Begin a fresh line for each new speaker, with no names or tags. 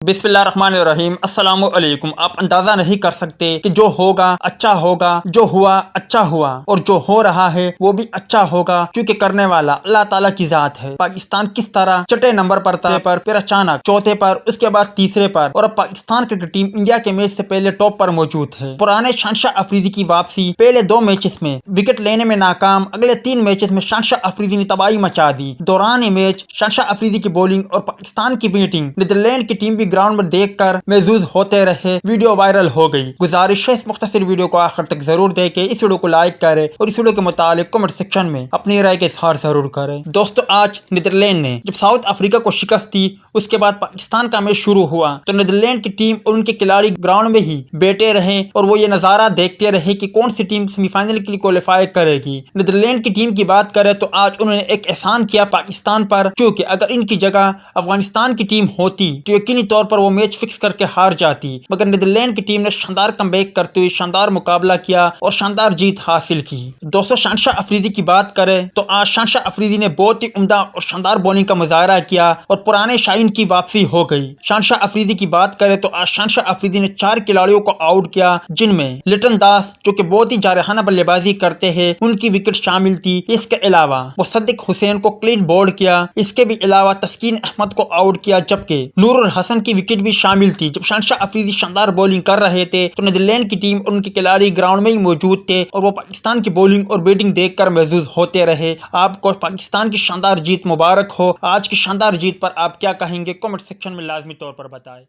बिस्मिल्लाहिर्रहमानिर्रहीम अस्सलामुअलैकुम। आप अंदाज़ा नहीं कर सकते कि जो होगा अच्छा होगा, जो हुआ अच्छा हुआ, और जो हो रहा है वो भी अच्छा होगा, क्योंकि करने वाला अल्लाह ताला की ज़ात है। पाकिस्तान किस तरह छठे नंबर पर था, फिर अचानक चौथे पर, उसके बाद तीसरे पर, और अब पाकिस्तान क्रिकेट टीम इंडिया के मैच से पहले टॉप पर मौजूद है। पुराने शहनशाह अफरीदी की वापसी, पहले 2 मैचेस में विकेट लेने में नाकाम, अगले 3 मैचेस में शहनशाह अफरीदी ने तबाही मचा दी। दौरान ये मैच शहनशाह अफरीदी की बॉलिंग और पाकिस्तान की बैटिंग नीदरलैंड की टीम भी ग्राउंड में देखकर महजूज होते रहे। वीडियो वायरल हो गई। गुजारिश है इस मुख्तसर वीडियो को आखिर तक जरूर देखें, इस वीडियो को लाइक करें और इस वीडियो के मुतालिक कमेंट सेक्शन में अपनी राय का इजहार जरूर करें। दोस्तों, आज नीदरलैंड ने जब साउथ अफ्रीका को शिकस्त दी, उसके बाद पाकिस्तान का मैच शुरू हुआ तो नीदरलैंड की टीम और उनके खिलाड़ी ग्राउंड में ही बैठे रहे और वो ये नजारा देखते रहे कि कौन सी टीम सेमीफाइनल के लिए क्वालिफाई करेगी। नीदरलैंड की टीम की बात करें तो आज उन्होंने एक एहसान किया पाकिस्तान पर, क्योंकि अगर इनकी जगह अफगानिस्तान की टीम होती तो यकीनी तौर पर वो मैच फिक्स करके हार जाती। मगर नीदरलैंड की टीम ने शानदार कमबैक करते हुए शानदार मुकाबला किया और शानदार जीत हासिल की। दोस्तों, शहनशाह अफरीदी की बात करें तो आज शहनशाह अफरीदी ने बहुत ही उम्दा और शानदार बॉलिंग का मुजाहरा किया और पुराने शाइन की वापसी हो गई। शहनशाह अफरीदी की बात करें तो आज शहनशाह अफरीदी ने 4 खिलाड़ियों को आउट किया, जिनमें लिटन दास जो कि बहुत ही जारहाना बल्लेबाजी करते हैं, उनकी विकेट शामिल थी। इसके अलावा मुसद्दिक हुसैन को क्लीन बोल्ड किया। इसके भी अलावा तस्कीन अहमद को आउट किया, जबकि नूरुल हसन की विकेट भी शामिल थी। जब शहनशाह अफरीदी शानदार बॉलिंग कर रहे थे तो नीदरलैंड की टीम और उनके खिलाड़ी ग्राउंड में ही मौजूद थे और वो पाकिस्तान की बॉलिंग और बैटिंग देखकर महजूज होते रहे। आपको पाकिस्तान की शानदार जीत मुबारक हो। आज की शानदार जीत पर आप क्या कहेंगे, कमेंट सेक्शन में लाजमी तौर पर बताएं।